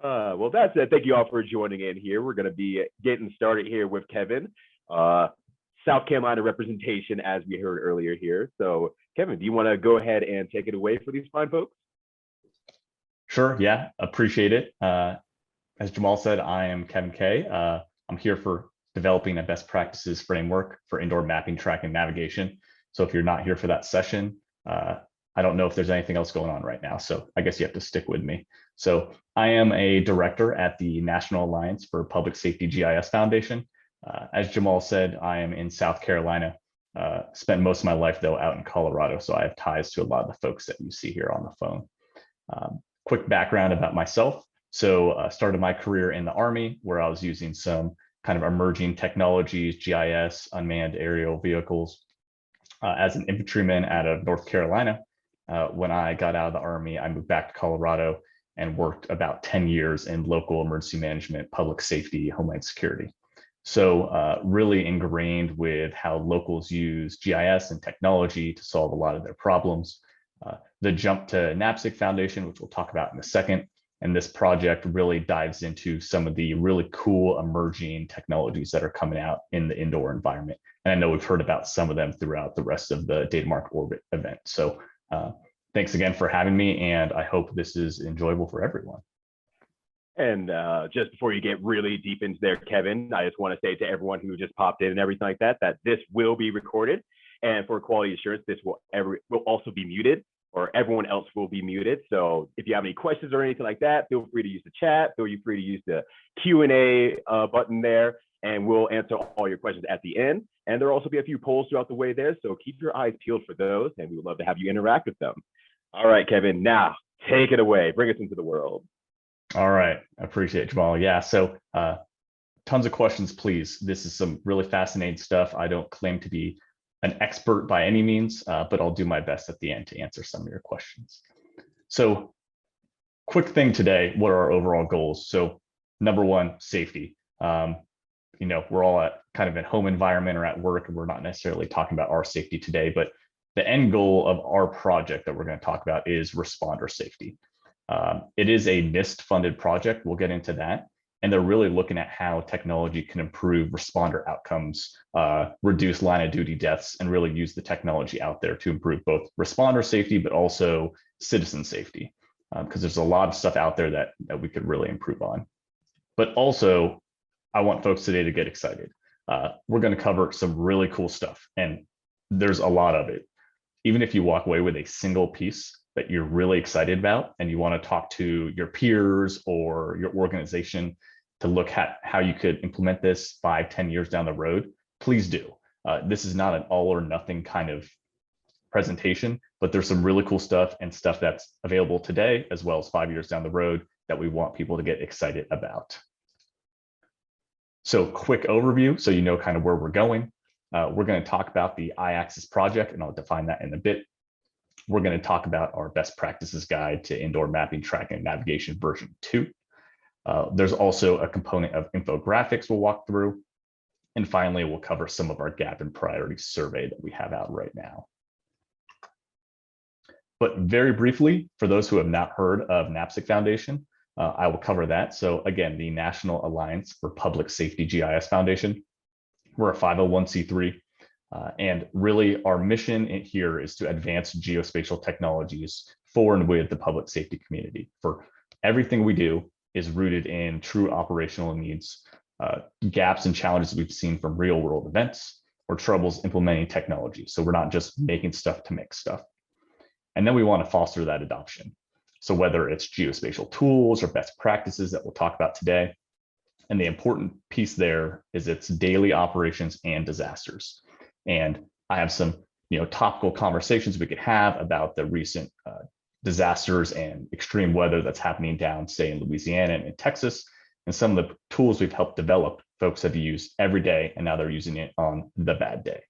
Well, that's it. Thank you all for joining in here. We're going to be getting started here with Kevin, South Carolina representation, as we heard earlier here. So, Kevin, do you want to go ahead and take it away for these fine folks? Sure. Yeah, appreciate it. As Jamal said, I am Kevin Kay. I'm here for developing a best practices framework for indoor mapping, tracking, navigation. So if you're not here for that session, I don't know if there's anything else going on right now. So I guess you have to stick with me. So I am a director at the National Alliance for Public Safety GIS Foundation. As Jamal said, I am in South Carolina. Spent most of my life though out in Colorado. So I have ties to a lot of the folks that you see here on the phone. Quick background about myself. So started my career in the Army where I was using some kind of emerging technologies, GIS, unmanned aerial vehicles, as an infantryman out of North Carolina. When I got out of the Army, I moved back to Colorado and worked about 10 years in local emergency management, public safety, homeland security. So really ingrained with how locals use GIS and technology to solve a lot of their problems. The jump to NAPSG Foundation, which we'll talk about in a second, and this project really dives into some of the really cool emerging technologies that are coming out in the indoor environment. And I know we've heard about some of them throughout the rest of the DataMark Orbit event. So thanks again for having me, and I hope this is enjoyable for everyone. And just before you get really deep into there, Kevin, I just want to say to everyone who just popped in and everything like that, that this will be recorded. And for quality assurance, this will also be muted, or everyone else will be muted. So if you have any questions or anything like that, feel free to use the chat, feel free to use the Q&A button there, and we'll answer all your questions at the end. And there'll also be a few polls throughout the way there, so keep your eyes peeled for those, and we would love to have you interact with them. All right, Kevin, now take it away. Bring us into the world. All right, I appreciate it, Jamal. Yeah, so tons of questions, please. This is some really fascinating stuff. I don't claim to be an expert by any means, but I'll do my best at the end to answer some of your questions. So quick thing today, what are our overall goals? So number one, safety. You know, we're all at kind of a home environment or at work, and we're not necessarily talking about our safety today, but the end goal of our project that we're going to talk about is responder safety. It is a NIST funded project. We'll get into that. And they're really looking at how technology can improve responder outcomes, reduce line of duty deaths, and really use the technology out there to improve both responder safety, but also citizen safety, because there's a lot of stuff out there that we could really improve on. But also, I want folks today to get excited. We're going to cover some really cool stuff, and there's a lot of it. Even if you walk away with a single piece that you're really excited about and you want to talk to your peers or your organization to look at how you could implement this 5-10 years down the road, please do. This is not an all or nothing kind of presentation, but there's some really cool stuff and stuff that's available today as well as 5 years down the road that we want people to get excited about. So quick overview, so you know kind of where we're going. We're going to talk about the I-Axis project, and I'll define that in a bit. We're going to talk about our best practices guide to indoor mapping, tracking, and navigation version 2. There's also a component of infographics we'll walk through. And finally, we'll cover some of our gap and priority survey that we have out right now. But very briefly, for those who have not heard of NAPSG Foundation, I will cover that. So again, the National Alliance for Public Safety GIS Foundation. We're a 501c3. And really our mission here is to advance geospatial technologies for and with the public safety community. For everything we do is rooted in true operational needs, gaps and challenges we've seen from real world events, or troubles implementing technology. So we're not just making stuff to make stuff. And then we want to foster that adoption. So whether it's geospatial tools or best practices that we'll talk about today, and the important piece there is its daily operations and disasters. And I have some, topical conversations we could have about the recent disasters and extreme weather that's happening down, say, in Louisiana and in Texas, and some of the tools we've helped develop, folks have used every day, and now they're using it on the bad day.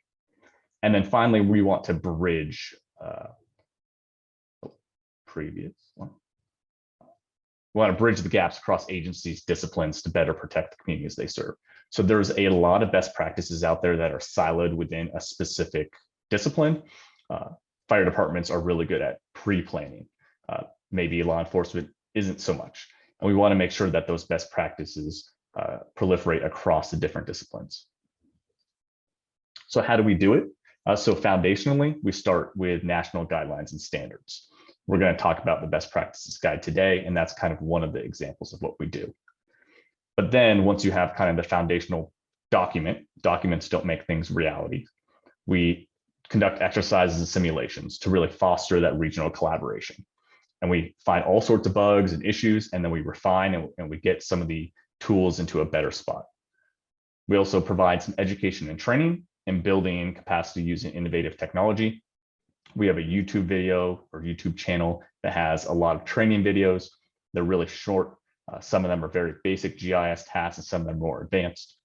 And then finally, we want to bridge We want to bridge the gaps across agencies, disciplines to better protect the communities they serve. So there's a lot of best practices out there that are siloed within a specific discipline. Fire departments are really good at pre-planning. Maybe law enforcement isn't so much. And we want to make sure that those best practices proliferate across the different disciplines. So how do we do it? So foundationally, we start with national guidelines and standards. We're going to talk about the best practices guide today, and that's kind of one of the examples of what we do. But then once you have kind of the foundational documents don't make things reality. We conduct exercises and simulations to really foster that regional collaboration. And we find all sorts of bugs and issues, and then we refine and we get some of the tools into a better spot. We also provide some education and training in building capacity using innovative technology. We have a YouTube video or YouTube channel that has a lot of training videos. They're really short. Some of them are very basic GIS tasks and some of them are more advanced.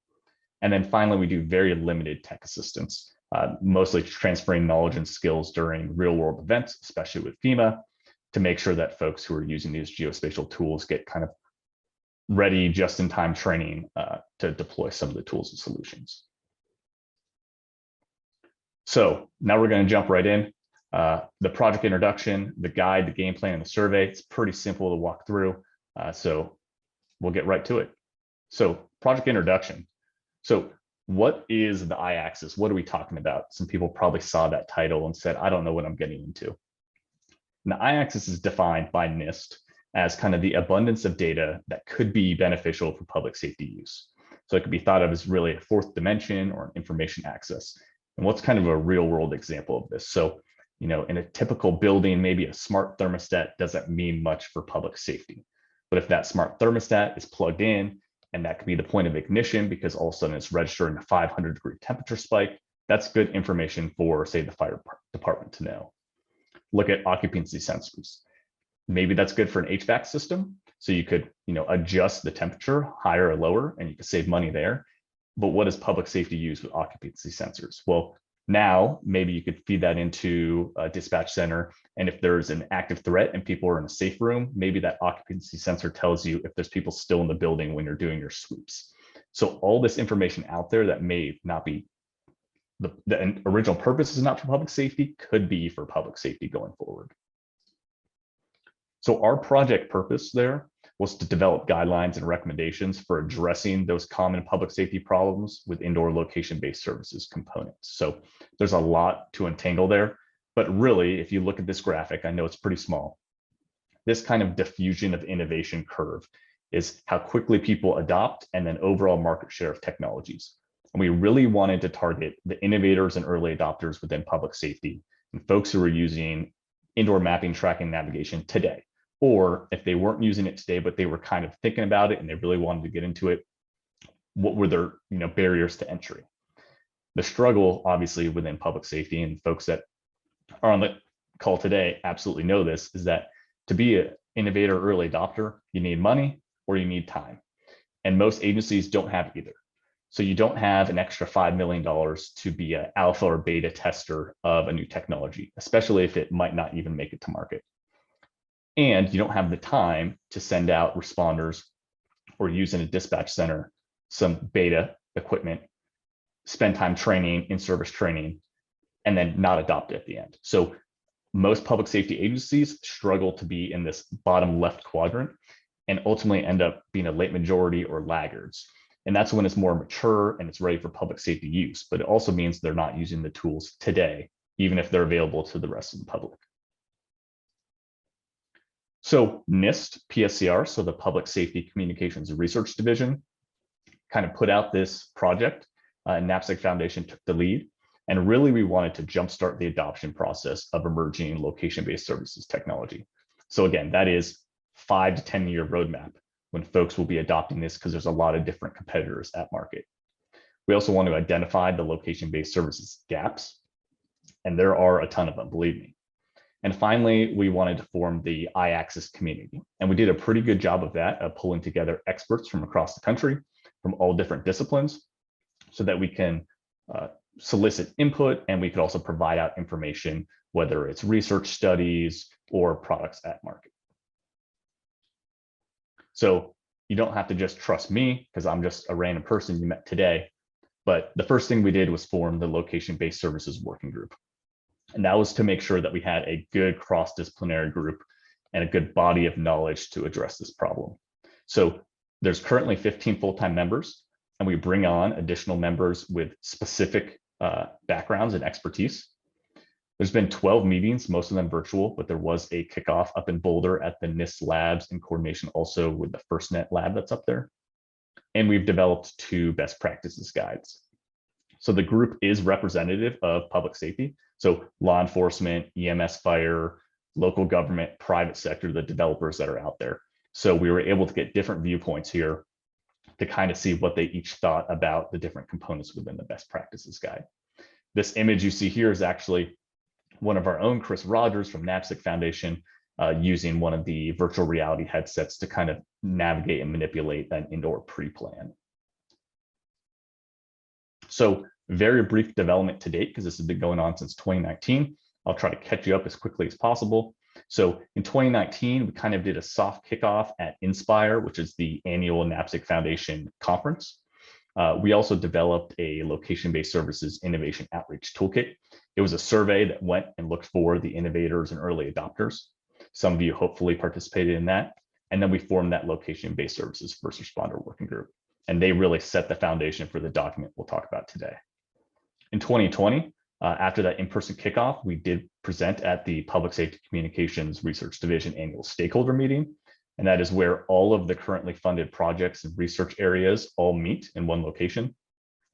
And then finally, we do very limited tech assistance, mostly transferring knowledge and skills during real world events, especially with FEMA, to make sure that folks who are using these geospatial tools get kind of ready just-in-time training to deploy some of the tools and solutions. So now we're going to jump right in. The project introduction, the guide, the game plan, and the survey. It's pretty simple to walk through. So we'll get right to it. So project introduction. So what is the I-axis? What are we talking about? Some people probably saw that title and said, I don't know what I'm getting into. And the I-axis is defined by NIST as kind of the abundance of data that could be beneficial for public safety use. So it could be thought of as really a fourth dimension or an information access. And what's kind of a real world example of this? So, you know, in a typical building, maybe a smart thermostat doesn't mean much for public safety. But if that smart thermostat is plugged in, and that could be the point of ignition because all of a sudden it's registering a 500-degree temperature spike, that's good information for, say, the fire department to know. Look at occupancy sensors. Maybe that's good for an HVAC system. So you could, you know, adjust the temperature higher or lower, and you could save money there. But what does public safety use with occupancy sensors? Well, now maybe you could feed that into a dispatch center. And if there's an active threat and people are in a safe room, maybe that occupancy sensor tells you if there's people still in the building when you're doing your sweeps. So all this information out there that may not be the original purpose is not for public safety, could be for public safety going forward. So our project purpose there was to develop guidelines and recommendations for addressing those common public safety problems with indoor location-based services components. So there's a lot to untangle there, but really, if you look at this graphic, I know it's pretty small. This kind of diffusion of innovation curve is how quickly people adopt and then overall market share of technologies. And we really wanted to target the innovators and early adopters within public safety and folks who are using indoor mapping, tracking, navigation today. Or if they weren't using it today, but they were kind of thinking about it and they really wanted to get into it, what were their, you know, barriers to entry? The struggle, obviously, within public safety, and folks that are on the call today absolutely know this, is that to be an innovator, early adopter, you need money or you need time. And most agencies don't have either. So you don't have an extra $5 million to be an alpha or beta tester of a new technology, especially if it might not even make it to market. And you don't have the time to send out responders or use in a dispatch center some beta equipment, spend time training, in-service training, and then not adopt it at the end. So most public safety agencies struggle to be in this bottom left quadrant and ultimately end up being a late majority or laggards. And that's when it's more mature and it's ready for public safety use. But it also means they're not using the tools today, even if they're available to the rest of the public. So NIST PSCR, so the Public Safety Communications Research Division, kind of put out this project, and NAPSG Foundation took the lead. And really, we wanted to jumpstart the adoption process of emerging location-based services technology. So again, that is 5 to 10 year roadmap when folks will be adopting this because there's a lot of different competitors at market. We also want to identify the location-based services gaps, and there are a ton of them, believe me. And finally, we wanted to form the I-axis community. And we did a pretty good job of that, of pulling together experts from across the country, from all different disciplines, so that we can solicit input, and we could also provide out information, whether it's research studies or products at market. So you don't have to just trust me because I'm just a random person you met today. But the first thing we did was form the location-based services working group. And that was to make sure that we had a good cross-disciplinary group and a good body of knowledge to address this problem. So there's currently 15 full-time members, and we bring on additional members with specific backgrounds and expertise. There's been 12 meetings, most of them virtual, but there was a kickoff up in Boulder at the NIST labs in coordination also with the FirstNet lab that's up there. And we've developed 2 best practices guides. So the group is representative of public safety. So law enforcement, EMS, fire, local government, private sector, the developers that are out there. So we were able to get different viewpoints here to kind of see what they each thought about the different components within the best practices guide. This image you see here is actually one of our own, Chris Rogers from NAPSG Foundation, using one of the virtual reality headsets to kind of navigate and manipulate an indoor pre-plan. So very brief development to date, because this has been going on since 2019. I'll try to catch you up as quickly as possible. So in 2019, we kind of did a soft kickoff at Inspire, which is the annual NAPSG Foundation conference. We also developed a location-based services innovation outreach toolkit. It was a survey that went and looked for the innovators and early adopters. Some of you hopefully participated in that. And then we formed that location-based services first responder working group. And they really set the foundation for the document we'll talk about today. In 2020, after that in-person kickoff, we did present at the Public Safety Communications Research Division annual stakeholder meeting. And that is where all of the currently funded projects and research areas all meet in one location.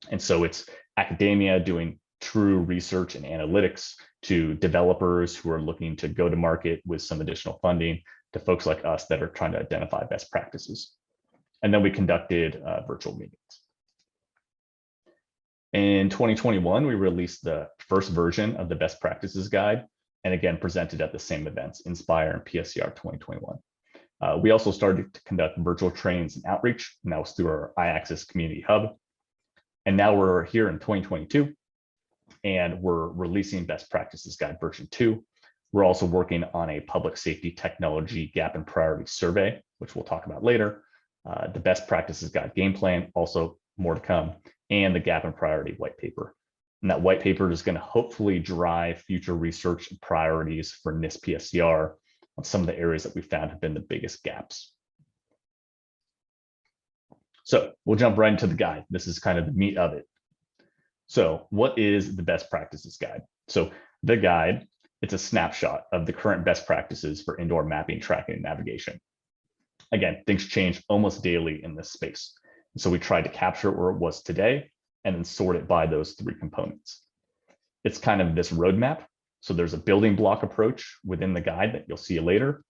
And so it's academia doing true research and analytics, to developers who are looking to go to market with some additional funding, to folks like us that are trying to identify best practices. And then we conducted virtual meetings. In 2021, we released the first version of the best practices guide, and again, presented at the same events, Inspire and PSCR 2021. We also started to conduct virtual trainings and outreach, and that was through our iAccess Community Hub. And now we're here in 2022, and we're releasing Best Practices Guide version 2. We're also working on a public safety technology gap and priority survey, which we'll talk about later. The Best Practices Guide game plan, also more to come, and the gap and priority white paper. And that white paper is going to hopefully drive future research and priorities for NIST PSCR on some of the areas that we found have been the biggest gaps. So we'll jump right into the guide. This is kind of the meat of it. So what is the Best Practices Guide? So the guide, it's a snapshot of the current best practices for indoor mapping, tracking, and navigation. Again, things change almost daily in this space. So we tried to capture where it was today and then sort it by those 3 components. It's kind of this roadmap. So there's a building block approach within the guide that you'll see later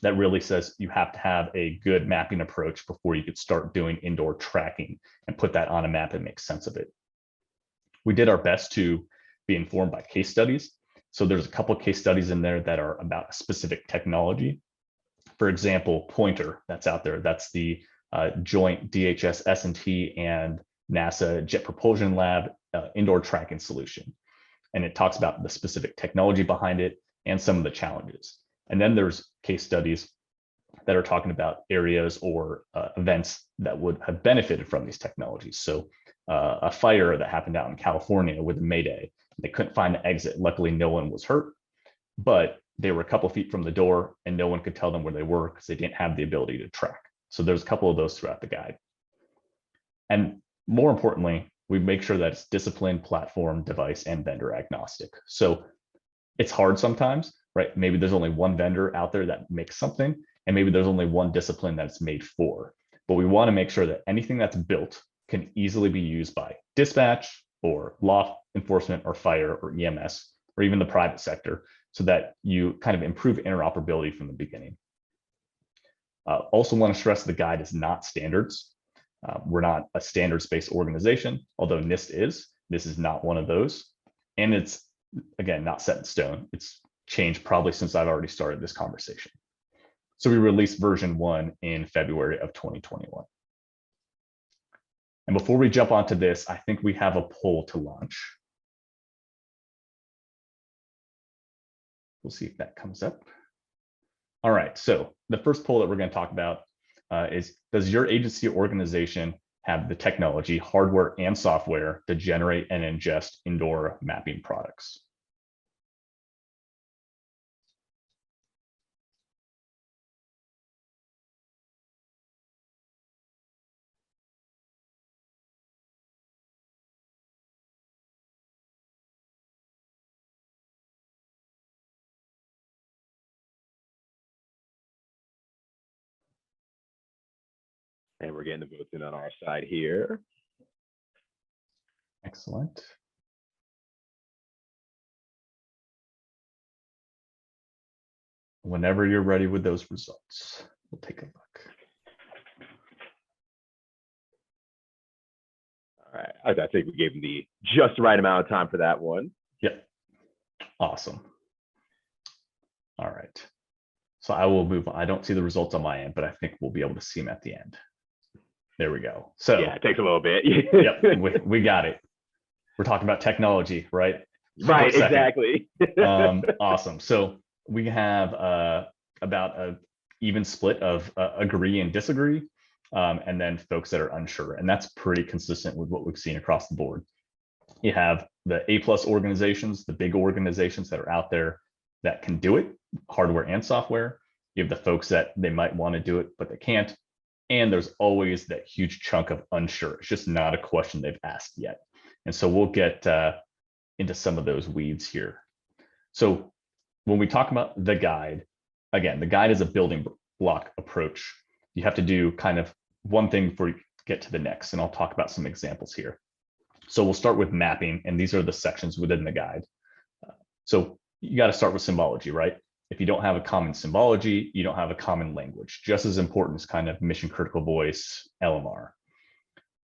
that really says you have to have a good mapping approach before you could start doing indoor tracking and put that on a map and make sense of it. We did our best to be informed by case studies. So there's a couple of case studies in there that are about a specific technology. For example, Pointer, that's out there. That's the joint DHS S&T and NASA Jet Propulsion Lab indoor tracking solution. And it talks about the specific technology behind it and some of the challenges. And then there's case studies that are talking about areas or events that would have benefited from these technologies. So a fire that happened out in California with a Mayday, they couldn't find the exit. Luckily, no one was hurt, but they were a couple feet from the door and no one could tell them where they were because they didn't have the ability to track. So there's a couple of those throughout the guide. And more importantly, we make sure that it's discipline, platform, device, and vendor agnostic. So it's hard sometimes, right? Maybe there's only one vendor out there that makes something, and maybe there's only one discipline that's made for. But we want to make sure that anything that's built can easily be used by dispatch or law enforcement or fire or EMS or even the private sector, so that you kind of improve interoperability from the beginning. Also want to stress the guide is not standards. We're not a standards-based organization, although NIST is. This is not one of those. And it's, again, not set in stone. It's changed probably since I've already started this conversation. So we released version 1 in February of 2021. And before we jump onto this, I think we have a poll to launch. We'll see if that comes up. All right, so the first poll that we're going to talk about is, does your agency or organization have the technology, hardware and software to generate and ingest indoor mapping products? And we're getting the votes in on our side here. Excellent. Whenever you're ready with those results, we'll take a look. All right, I think we gave him the just right amount of time for that one. Yep. Awesome. All right. So I will move on. I don't see the results on my end, but I think we'll be able to see them at the end. There we go. So yeah, it takes a little bit. Yep, we got it. We're talking about technology, right? Right, exactly. Awesome. So we have about an even split of agree and disagree, and then folks that are unsure. And that's pretty consistent with what we've seen across the board. You have the A+ organizations, the big organizations that are out there that can do it, hardware and software. You have the folks that they might want to do it, but they can't. And there's always that huge chunk of unsure. It's just not a question they've asked yet. And so we'll get into some of those weeds here. So when we talk about the guide, again, the guide is a building block approach. You have to do kind of one thing before you get to the next, and I'll talk about some examples here. So we'll start with mapping, and these are the sections within the guide. So you got to start with symbology, right? If you don't have a common symbology, you don't have a common language. Just as important as kind of mission critical voice, LMR.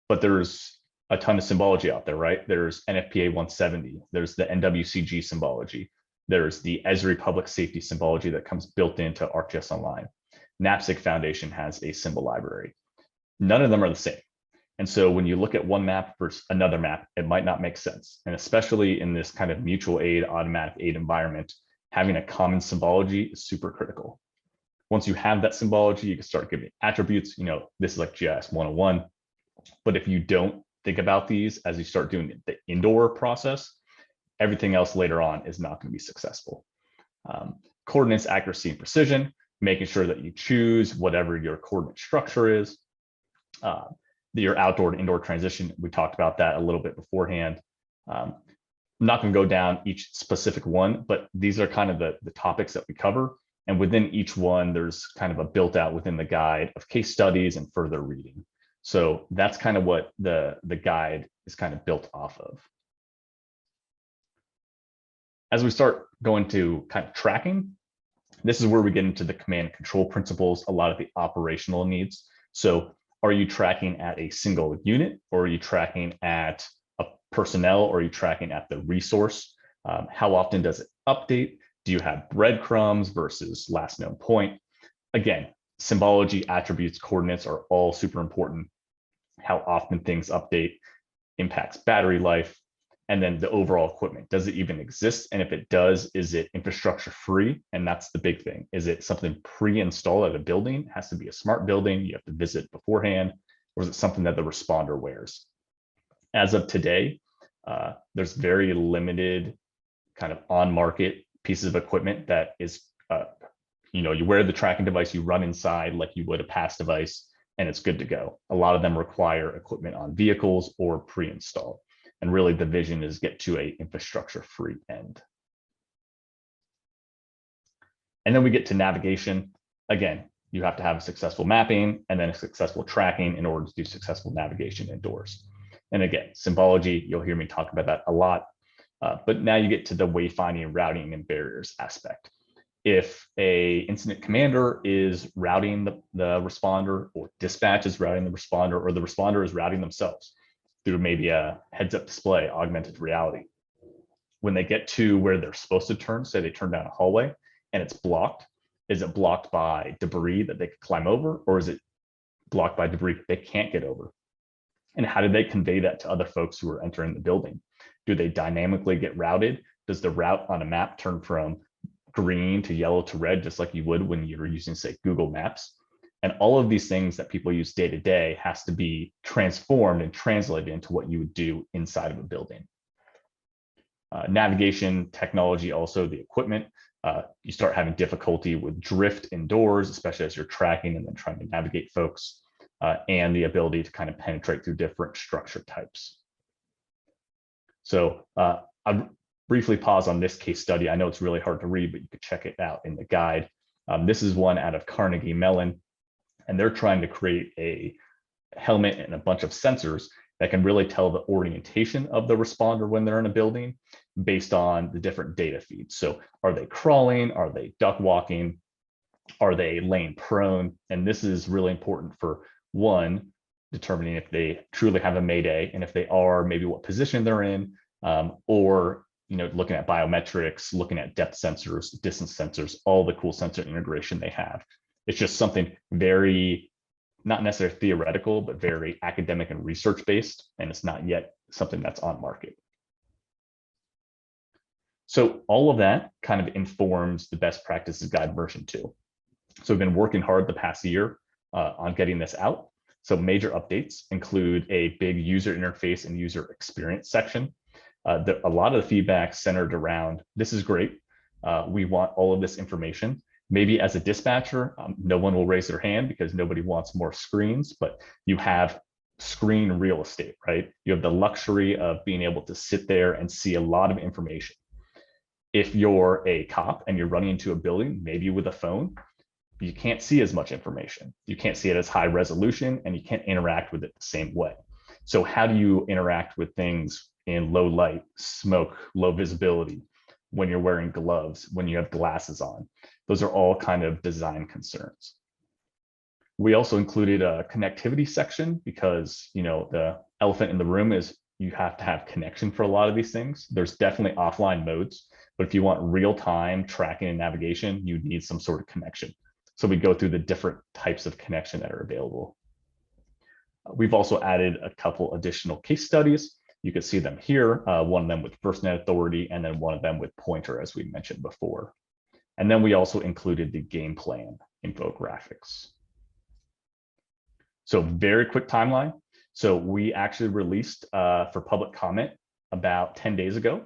But there's a ton of symbology out there, right? There's NFPA 170, there's the NWCG symbology, there's the Esri public safety symbology that comes built into ArcGIS Online. NAPSG Foundation has a symbol library. None of them are the same. And so when you look at one map versus another map, it might not make sense. And especially in this kind of mutual aid, automatic aid environment, having a common symbology is super critical. Once you have that symbology, you can start giving attributes. You know, this is like GIS 101. But if you don't think about these as you start doing the indoor process, everything else later on is not going to be successful. Coordinates, accuracy, and precision, making sure that you choose whatever your coordinate structure is. Your outdoor to indoor transition, we talked about that a little bit beforehand. I'm not going to go down each specific one, but these are kind of the topics that we cover. And within each one, there's kind of a built out within the guide of case studies and further reading. So that's kind of what the guide is kind of built off of. As we start going to kind of tracking, this is where we get into the command and control principles, a lot of the operational needs. So are you tracking at a single unit, or are you tracking at a personnel, or are you tracking at the resource? How often does it update? Do you have breadcrumbs versus last known point? Again, symbology, attributes, coordinates are all super important. How often things update impacts battery life, and then the overall equipment. Does it even exist? And if it does, is it infrastructure free? And that's the big thing. Is it something pre-installed at a building? It has to be a smart building. You have to visit beforehand, or is it something that the responder wears? As of today, there's very limited kind of on-market pieces of equipment that is, you wear the tracking device, you run inside like you would a pass device, and it's good to go. A lot of them require equipment on vehicles or pre-installed. And really the vision is get to a infrastructure free end. And then we get to navigation. Again, you have to have a successful mapping and then a successful tracking in order to do successful navigation indoors. And again, symbology, you'll hear me talk about that a lot. But now you get to the wayfinding, routing, and barriers aspect. If a incident commander is routing the responder, or dispatch is routing the responder, or the responder is routing themselves through maybe a heads-up display, augmented reality, when they get to where they're supposed to turn, say they turn down a hallway and it's blocked, is it blocked by debris that they could climb over, or is it blocked by debris they can't get over? And how do they convey that to other folks who are entering the building? Do they dynamically get routed? Does the route on a map turn from green to yellow to red, just like you would when you're using, say, Google Maps? And all of these things that people use day to day has to be transformed and translated into what you would do inside of a building. Navigation technology, also the equipment. You start having difficulty with drift indoors, especially as you're tracking and then trying to navigate folks, and the ability to kind of penetrate through different structure types. So I'll briefly pause on this case study. I know it's really hard to read, but you could check it out in the guide. This is one out of Carnegie Mellon, and they're trying to create a helmet and a bunch of sensors that can really tell the orientation of the responder when they're in a building based on the different data feeds. So are they crawling? Are they duck walking? Are they laying prone? And this is really important for one, determining if they truly have a mayday, and if they are, maybe what position they're in, or looking at biometrics, looking at depth sensors, distance sensors, all the cool sensor integration they have. It's just something very, not necessarily theoretical, but very academic and research based, and it's not yet something that's on market. So all of that kind of informs the best practices guide version 2. So we've been working hard the past year on getting this out. So major updates include a big user interface and user experience section. A lot of the feedback centered around, this is great. We want all of this information. Maybe as a dispatcher, no one will raise their hand because nobody wants more screens, but you have screen real estate, right? You have the luxury of being able to sit there and see a lot of information. If you're a cop and you're running into a building, maybe with a phone, you can't see as much information. You can't see it as high resolution, and you can't interact with it the same way. So how do you interact with things in low light, smoke, low visibility, when you're wearing gloves, when you have glasses on? Those are all kind of design concerns. We also included a connectivity section because, the elephant in the room is you have to have connection for a lot of these things. There's definitely offline modes, but if you want real-time tracking and navigation, you need some sort of connection. So we go through the different types of connection that are available. We've also added a couple additional case studies. You can see them here, one of them with FirstNet Authority, and then one of them with Pointer, as we mentioned before. And then we also included the game plan infographics. So very quick timeline. So we actually released for public comment about 10 days ago,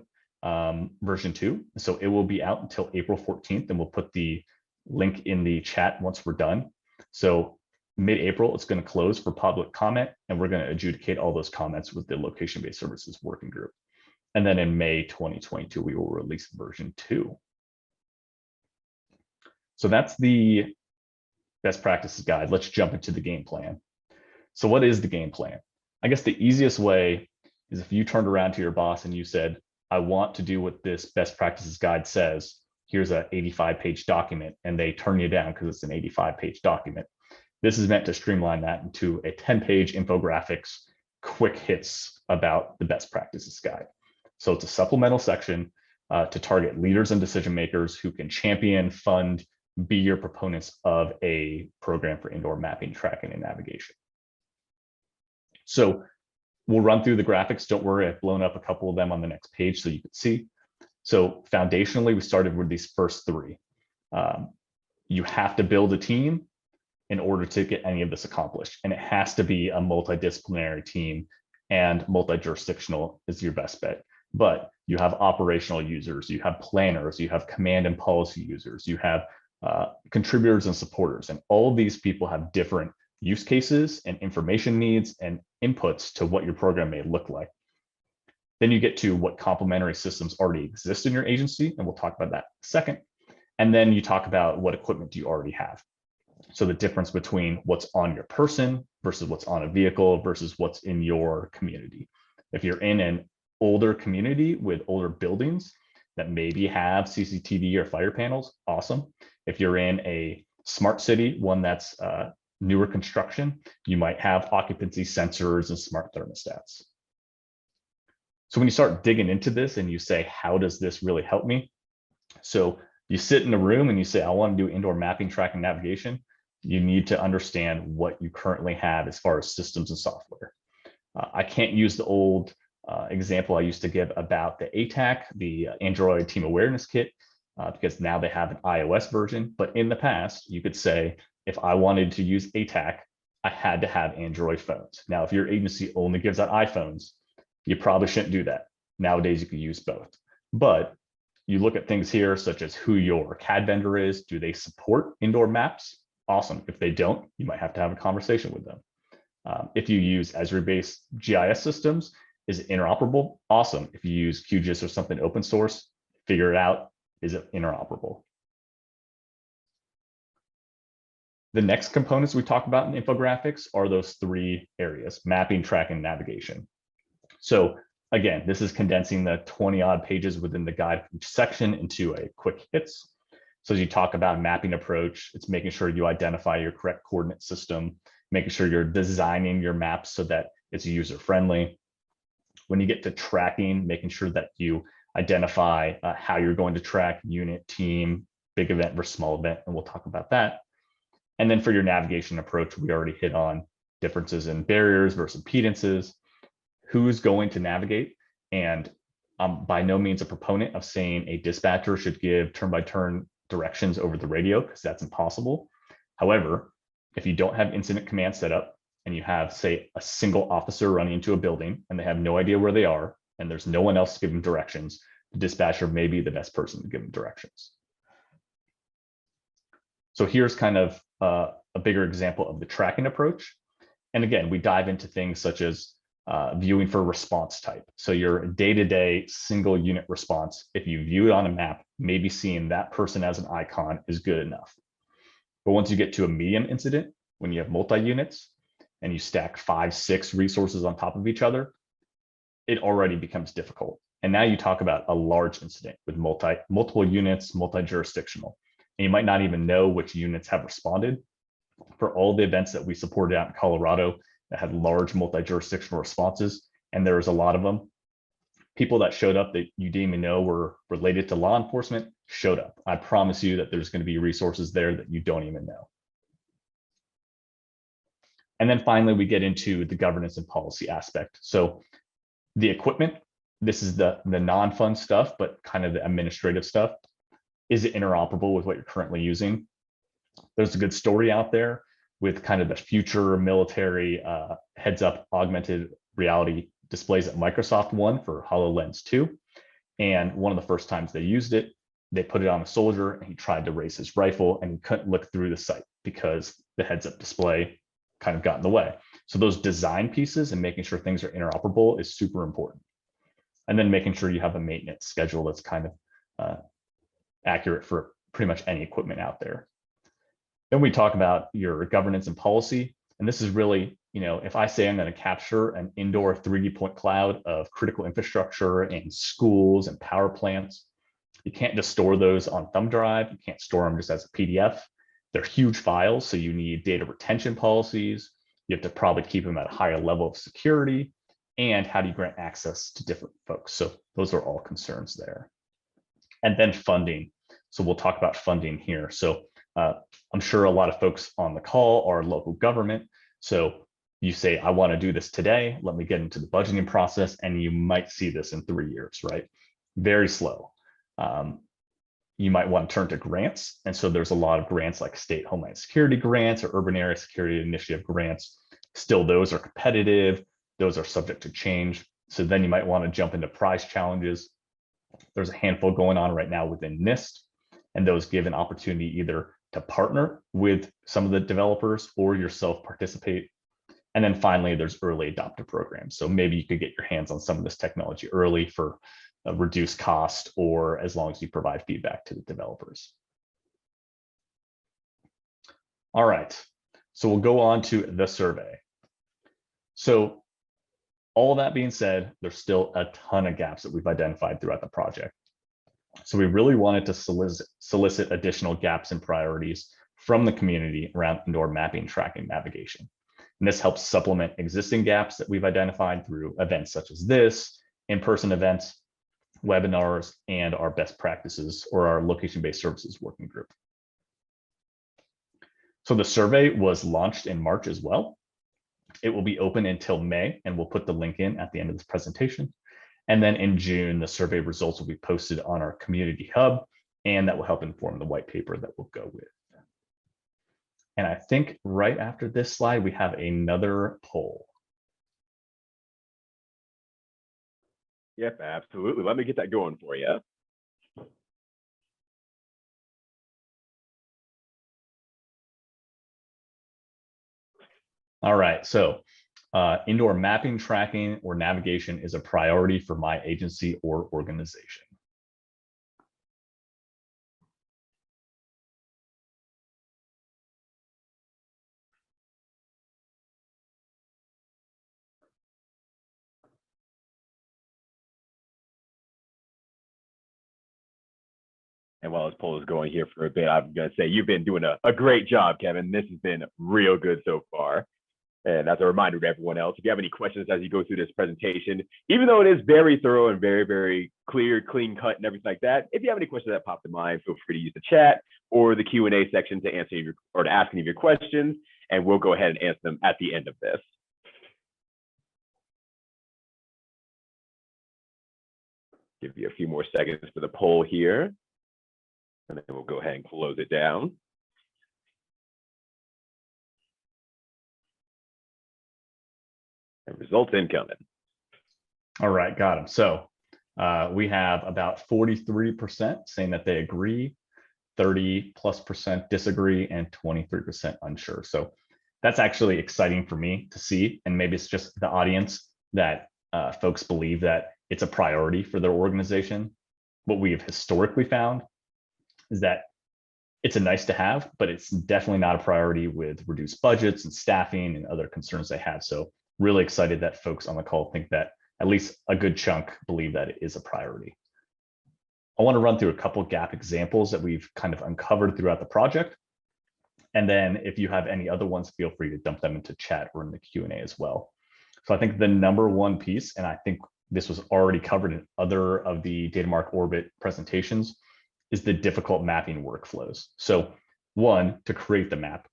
version 2. So it will be out until April 14th, and we'll put the link in the chat once we're done. So mid-April, it's going to close for public comment, and we're going to adjudicate all those comments with the location-based services working group. And then in May 2022, we will release version 2. So that's the best practices guide. Let's jump into the game plan. So what is the game plan? I guess the easiest way is if you turned around to your boss and you said, I want to do what this best practices guide says. Here's an 85-page document, and they turn you down because it's an 85-page document. This is meant to streamline that into a 10-page infographics, quick hits about the best practices guide. So it's a supplemental section to target leaders and decision makers who can champion, fund, be your proponents of a program for indoor mapping, tracking, and navigation. So we'll run through the graphics. Don't worry, I've blown up a couple of them on the next page so you can see. So foundationally, we started with these first 3. You have to build a team in order to get any of this accomplished. And it has to be a multidisciplinary team, and multi-jurisdictional is your best bet. But you have operational users, you have planners, you have command and policy users, you have contributors and supporters, and all of these people have different use cases and information needs and inputs to what your program may look like. Then you get to what complementary systems already exist in your agency, and we'll talk about that in a second. And then you talk about what equipment do you already have. So the difference between what's on your person versus what's on a vehicle versus what's in your community. If you're in an older community with older buildings that maybe have CCTV or fire panels, awesome. If you're in a smart city, one that's newer construction, you might have occupancy sensors and smart thermostats. So when you start digging into this and you say, how does this really help me? So you sit in a room and you say, I want to do indoor mapping, tracking, navigation. You need to understand what you currently have as far as systems and software. I can't use the old example I used to give about the ATAC, the Android Team Awareness Kit, because now they have an iOS version. But in the past, you could say, if I wanted to use ATAC, I had to have Android phones. Now, if your agency only gives out iPhones, you probably shouldn't do that. Nowadays, you can use both. But you look at things here, such as who your CAD vendor is. Do they support indoor maps? Awesome. If they don't, you might have to have a conversation with them. If you use Esri-based GIS systems, is it interoperable? Awesome. If you use QGIS or something open source, figure it out. Is it interoperable? The next components we talk about in infographics are those three areas: mapping, tracking, navigation. So again, this is condensing the 20 odd pages within the guide for each section into a quick hits. So as you talk about a mapping approach, it's making sure you identify your correct coordinate system, making sure you're designing your maps so that it's user friendly. When you get to tracking, making sure that you identify how you're going to track unit, team, big event versus small event, and we'll talk about that. And then for your navigation approach, we already hit on differences in barriers versus impedances, who's going to navigate. And I'm by no means a proponent of saying a dispatcher should give turn-by-turn directions over the radio, because that's impossible. However, if you don't have incident command set up and you have, say, a single officer running into a building and they have no idea where they are and there's no one else to give them directions, the dispatcher may be the best person to give them directions. So here's kind of a bigger example of the tracking approach. And again, we dive into things such as viewing for response type. So your day-to-day single unit response, if you view it on a map, maybe seeing that person as an icon is good enough. But once you get to a medium incident, when you have multi-units and you stack 5, 6 resources on top of each other, it already becomes difficult. And now you talk about a large incident with multiple units, multi-jurisdictional, and you might not even know which units have responded. For all the events that we supported out in Colorado that had large multi-jurisdictional responses, and there was a lot of them, people that showed up that you didn't even know were related to law enforcement showed up. I promise you that there's going to be resources there that you don't even know. And then finally, we get into the governance and policy aspect. So the equipment, this is the non-fun stuff, but kind of the administrative stuff. Is it interoperable with what you're currently using? There's a good story out there with kind of the future military heads-up augmented reality displays that Microsoft won for HoloLens 2. And one of the first times they used it, they put it on a soldier and he tried to raise his rifle and he couldn't look through the sight because the heads-up display kind of got in the way. So those design pieces and making sure things are interoperable is super important. And then making sure you have a maintenance schedule that's kind of accurate for pretty much any equipment out there. Then we talk about your governance and policy. And this is really, if I say I'm going to capture an indoor 3D point cloud of critical infrastructure and schools and power plants, you can't just store those on thumb drive. You can't store them just as a PDF. They're huge files, so you need data retention policies. You have to probably keep them at a higher level of security. And how do you grant access to different folks? So those are all concerns there. And then funding. So we'll talk about funding here. So I'm sure a lot of folks on the call are local government. So you say, I want to do this today. Let me get into the budgeting process. And you might see this in 3 years, right? Very slow. You might want to turn to grants. And so there's a lot of grants like state homeland security grants or urban area security initiative grants. Still, those are competitive. Those are subject to change. So then you might want to jump into prize challenges. There's a handful going on right now within NIST, and those give an opportunity either to partner with some of the developers or yourself participate. And then finally, there's early adopter programs. So maybe you could get your hands on some of this technology early for a reduced cost, or as long as you provide feedback to the developers. All right, so we'll go on to the survey. So all that being said, there's still a ton of gaps that we've identified throughout the project. So we really wanted to solicit additional gaps and priorities from the community around indoor mapping, tracking, navigation. And this helps supplement existing gaps that we've identified through events such as this, in-person events, webinars, and our best practices or our location-based services working group. So the survey was launched in March as well. It will be open until May, and we'll put the link in at the end of this presentation. And then in June, the survey results will be posted on our community hub, and that will help inform the white paper that we'll go with. And I think right after this slide, we have another poll. Yep, absolutely. Let me get that going for you. All right, so indoor mapping, tracking, or navigation is a priority for my agency or organization. And while this poll is going here for a bit, I'm going to say you've been doing a great job, Kevin. This has been real good so far. And as a reminder to everyone else, if you have any questions as you go through this presentation, even though it is very thorough and very, very clear, clean cut and everything like that, if you have any questions that pop to mind, feel free to use the chat or the Q&A section to answer your, or to ask any of your questions, and we'll go ahead and answer them at the end of this. Give you a few more seconds for the poll here, and then we'll go ahead and close it down. And results incoming. All right, got them. So we have about 43% saying that they agree, 30+% disagree, and 23% unsure. So that's actually exciting for me to see. And maybe it's just the audience that folks believe that it's a priority for their organization. What we have historically found is that it's a nice to have, but it's definitely not a priority with reduced budgets and staffing and other concerns they have. So really excited that folks on the call think that at least a good chunk believe that it is a priority. I want to run through a couple gap examples that we've kind of uncovered throughout the project. And then if you have any other ones, feel free to dump them into chat or in the Q&A as well. So I think the number one piece, and I think this was already covered in other of the Datamark Orbit presentations, is the difficult mapping workflows. So one, to create the map,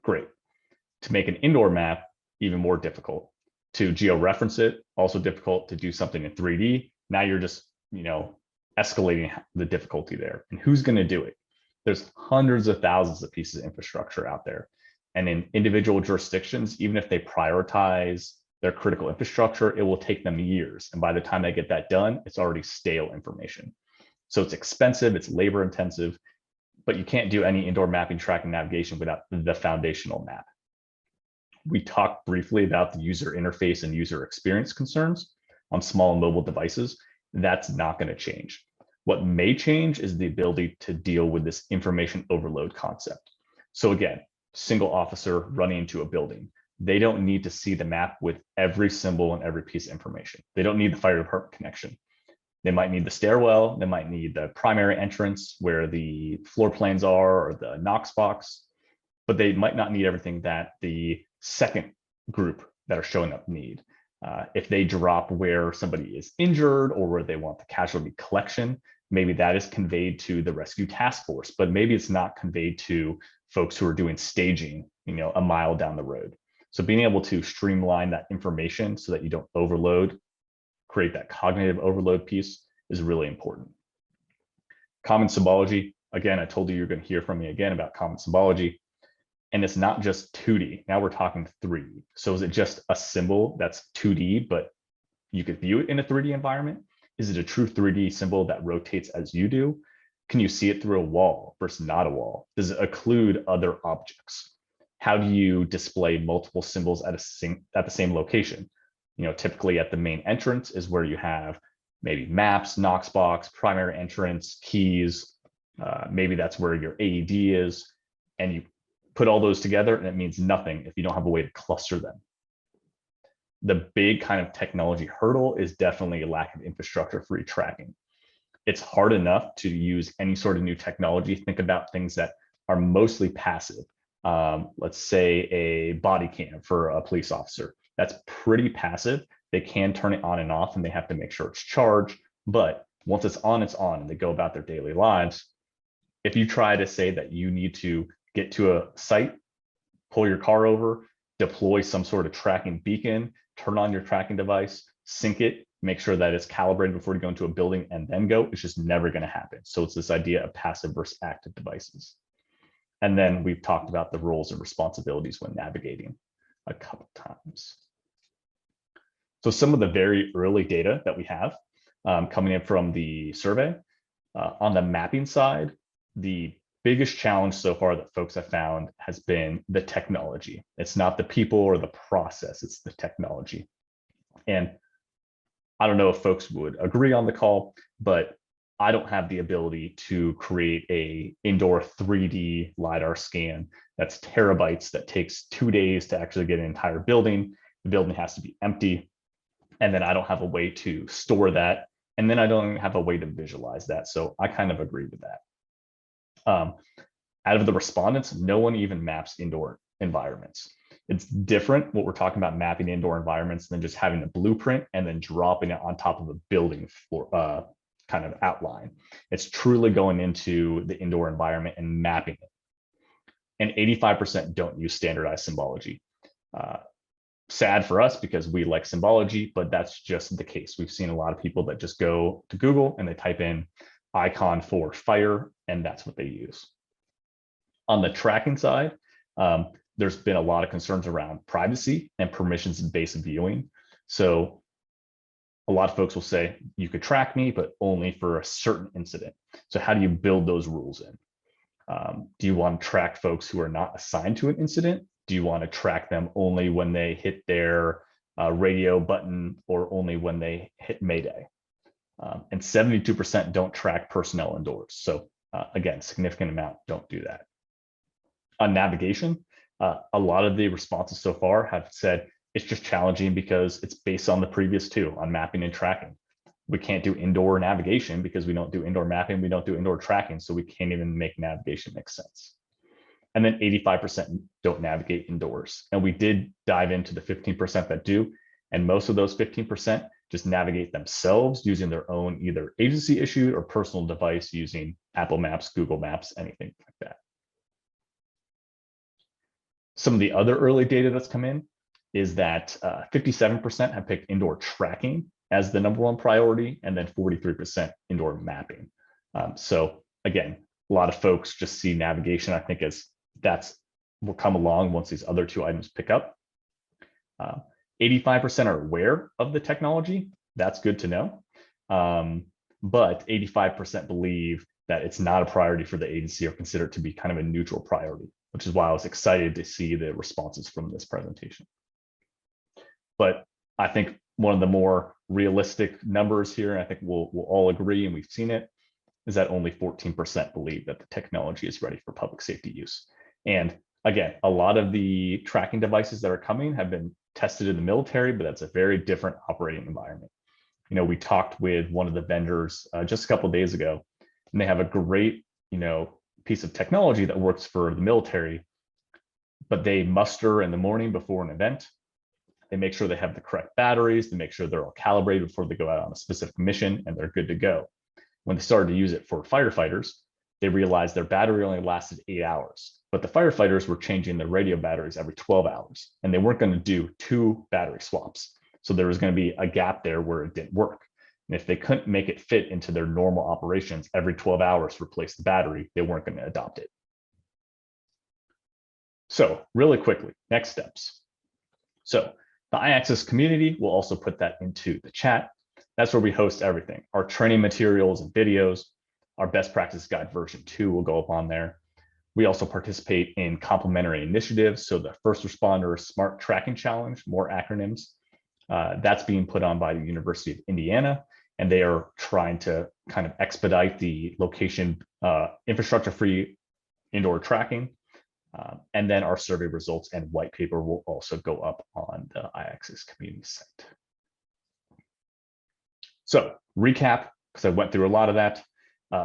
great. To make an indoor map, even more difficult. To georeference it, also difficult. To do something in 3D, now you're just, escalating the difficulty there. And who's going to do it? There's hundreds of thousands of pieces of infrastructure out there. And in individual jurisdictions, even if they prioritize their critical infrastructure, it will take them years. And by the time they get that done, it's already stale information. So it's expensive, it's labor intensive, but you can't do any indoor mapping, tracking, navigation without the foundational map. We talked briefly about the user interface and user experience concerns on small and mobile devices. That's not going to change. What may change is the ability to deal with this information overload concept. So again, single officer running into a building. They don't need to see the map with every symbol and every piece of information. They don't need the fire department connection. They might need the stairwell. They might need the primary entrance where the floor plans are or the Knox box, but they might not need everything that the second group that are showing up need. If they drop where somebody is injured or where they want the casualty collection, maybe that is conveyed to the rescue task force, but maybe it's not conveyed to folks who are doing staging, a mile down the road. So being able to streamline that information so that you don't overload, create that cognitive overload piece is really important. Common symbology, again, I told you you're going to hear from me again about common symbology. And it's not just 2D. Now we're talking 3D. So is it just a symbol that's 2D, but you could view it in a 3D environment? Is it a true 3D symbol that rotates as you do? Can you see it through a wall versus not a wall? Does it occlude other objects? How do you display multiple symbols at the same location? Typically at the main entrance is where you have maybe maps, Knox box, primary entrance, keys. Maybe that's where your AED is, and you put all those together and it means nothing if you don't have a way to cluster them. The big kind of technology hurdle is definitely a lack of infrastructure-free tracking. It's hard enough to use any sort of new technology. Think about things that are mostly passive. Let's say a body cam for a police officer. That's pretty passive. They can turn it on and off and they have to make sure it's charged. But once it's on, and they go about their daily lives. If you try to say that you need to get to a site, pull your car over, deploy some sort of tracking beacon, turn on your tracking device, sync it, make sure that it's calibrated before you go into a building and then go, it's just never going to happen. So it's this idea of passive versus active devices. And then we've talked about the roles and responsibilities when navigating a couple times. So some of the very early data that we have coming in from the survey, on the mapping side, the biggest challenge so far that folks have found has been the technology. It's not the people or the process, it's the technology. And I don't know if folks would agree on the call, but I don't have the ability to create a indoor 3D LiDAR scan that's terabytes that takes 2 days to actually get an entire building. The building has to be empty. And then I don't have a way to store that. And then I don't have a way to visualize that. So I kind of agree with that. Out of the respondents, no one even maps indoor environments. It's different what we're talking about mapping indoor environments than just having a blueprint and then dropping it on top of a building floor kind of outline. It's truly going into the indoor environment and mapping it. And 85% don't use standardized symbology. Sad for us because we like symbology, but that's just the case. We've seen a lot of people that just go to Google and they type in icon for fire, and that's what they use. On the tracking side, there's been a lot of concerns around privacy and permissions-based viewing. So a lot of folks will say, you could track me, but only for a certain incident. So how do you build those rules in? Do you want to track folks who are not assigned to an incident? Do you want to track them only when they hit their radio button or only when they hit Mayday? And 72% don't track personnel indoors. So again, significant amount don't do that. On navigation, a lot of the responses so far have said it's just challenging because it's based on the previous two on mapping and tracking. We can't do indoor navigation because we don't do indoor mapping, we don't do indoor tracking, so we can't even make navigation make sense. And then 85% don't navigate indoors. And we did dive into the 15% that do, and most of those 15% just navigate themselves using their own either agency issued or personal device using Apple Maps, Google Maps, anything like that. Some of the other early data that's come in is that 57% have picked indoor tracking as the #1 priority, and then 43% indoor mapping. So again, a lot of folks just see navigation, I think, as that's will come along once these other two items pick up. 85% are aware of the technology. That's good to know. But 85% believe that it's not a priority for the agency or consider it to be kind of a neutral priority, which is why I was excited to see the responses from this presentation. But I think one of the more realistic numbers here, and I think we'll all agree, and we've seen it, is that only 14% believe that the technology is ready for public safety use. And again, a lot of the tracking devices that are coming have been tested in the military, but that's a very different operating environment. You know, we talked with one of the vendors just a couple of days ago, and they have a great, piece of technology that works for the military, but they muster in the morning before an event. They make sure they have the correct batteries, they make sure they're all calibrated before they go out on a specific mission, and they're good to go. When they started to use it for firefighters, they realized their battery only lasted 8 hours, but the firefighters were changing their radio batteries every 12 hours, and they weren't going to do 2 battery swaps. So there was going to be a gap there where it didn't work. And if they couldn't make it fit into their normal operations every 12 hours to replace the battery, they weren't going to adopt it. So really quickly, next steps. So the iAccess community will also put that into the chat. That's where we host everything. Our training materials and videos, our best practice guide version 2 will go up on there. We also participate in complementary initiatives. So the First Responder Smart Tracking Challenge, more acronyms, that's being put on by the University of Indiana, and they are trying to kind of expedite the location infrastructure-free indoor tracking. And then our survey results and white paper will also go up on the iAccess community site. So recap, because I went through a lot of that.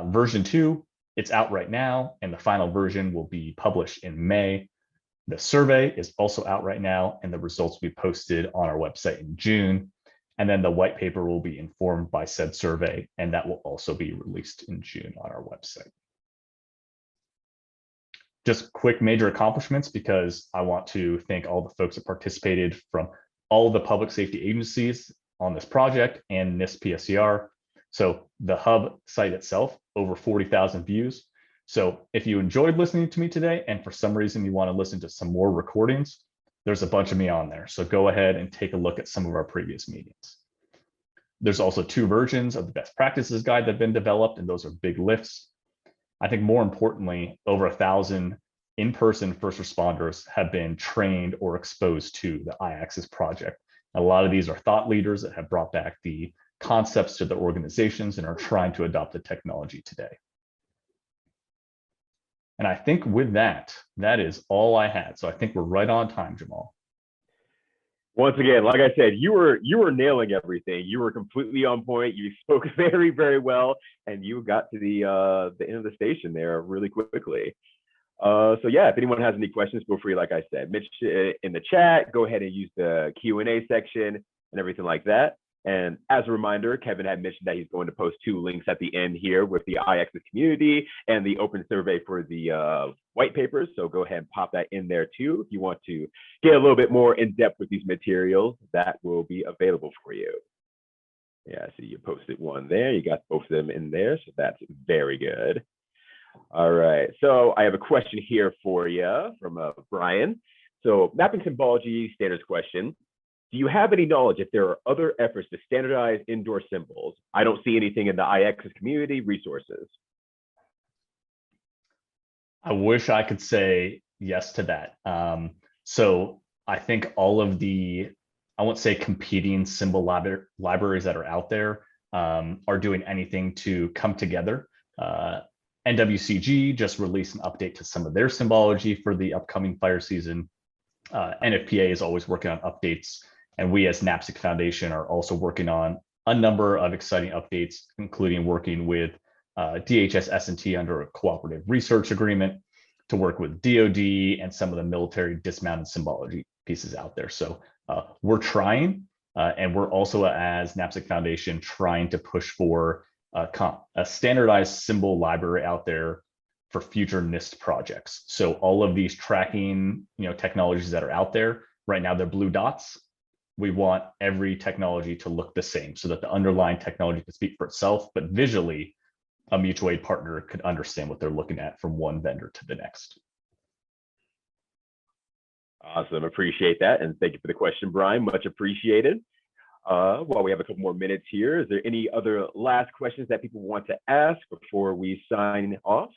Version 2, it's out right now, and the final version will be published in May. The survey is also out right now, and the results will be posted on our website in June. And then the white paper will be informed by said survey, and that will also be released in June on our website. Just quick major accomplishments, because I want to thank all the folks that participated from all the public safety agencies on this project and NIST PSCR. So the hub site itself, over 40,000 views. So if you enjoyed listening to me today, and for some reason you want to listen to some more recordings, there's a bunch of me on there. So go ahead and take a look at some of our previous meetings. There's also 2 versions of the best practices guide that have been developed, and those are big lifts. I think more importantly, over 1,000 in-person first responders have been trained or exposed to the iAccess project. A lot of these are thought leaders that have brought back the concepts to their organizations and are trying to adopt the technology today. And I think with that, that is all I had. So I think we're right on time, Jamal. Once again, like I said, you were nailing everything. You were completely on point. You spoke very, very well, and you got to the end of the station there really quickly. So yeah, if anyone has any questions, feel free, like I said, mention it in the chat. Go ahead and use the Q&A section and everything like that. And as a reminder, Kevin had mentioned that he's going to post 2 links at the end here with the iAccess community and the open survey for the white papers. So go ahead and pop that in there too. If you want to get a little bit more in depth with these materials, that will be available for you. Yeah, so you posted one there. You got both of them in there. So that's very good. All right, so I have a question here for you from Brian. So mapping symbology standards question. Do you have any knowledge if there are other efforts to standardize indoor symbols? I don't see anything in the iAccess community resources. I wish I could say yes to that. So I think all of the, I won't say competing symbol libraries that are out there are doing anything to come together. NWCG just released an update to some of their symbology for the upcoming fire season. NFPA is always working on updates, and we as NAPSG Foundation are also working on a number of exciting updates, including working with DHS S&T under a cooperative research agreement to work with DoD and some of the military dismounted symbology pieces out there. So we're trying, and we're also as NAPSG Foundation trying to push for a standardized symbol library out there for future NIST projects. So all of these tracking, technologies that are out there right now, they're blue dots. We want every technology to look the same so that the underlying technology can speak for itself, but visually, a mutual aid partner could understand what they're looking at from one vendor to the next. Awesome, appreciate that. And thank you for the question, Brian, much appreciated. While we have a couple more minutes here, is there any other last questions that people want to ask before we sign off?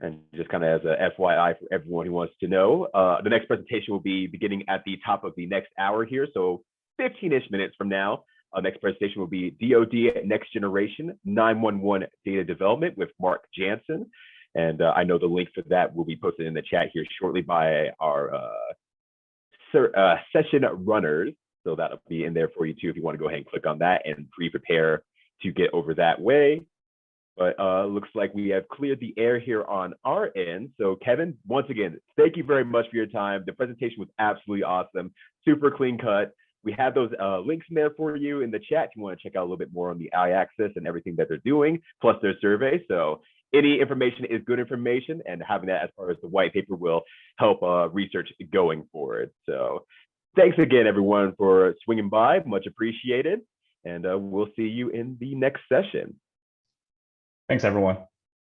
And just kind of as a FYI for everyone who wants to know, the next presentation will be beginning at the top of the next hour here. So 15-ish minutes from now, next presentation will be DoD Next Generation 911 Data Development with Mark Jansen. And I know the link for that will be posted in the chat here shortly by our session runners. So that'll be in there for you too if you want to go ahead and click on that and pre-prepare to get over that way. But looks like we have cleared the air here on our end. So Kevin, once again, thank you very much for your time. The presentation was absolutely awesome, super clean cut. We have those links in there for you in the chat if you want to check out a little bit more on the iAccess and everything that they're doing, plus their survey. So any information is good information, and having that as part of the white paper will help research going forward. So thanks again, everyone, for swinging by. Much appreciated. And we'll see you in the next session. Thanks, everyone.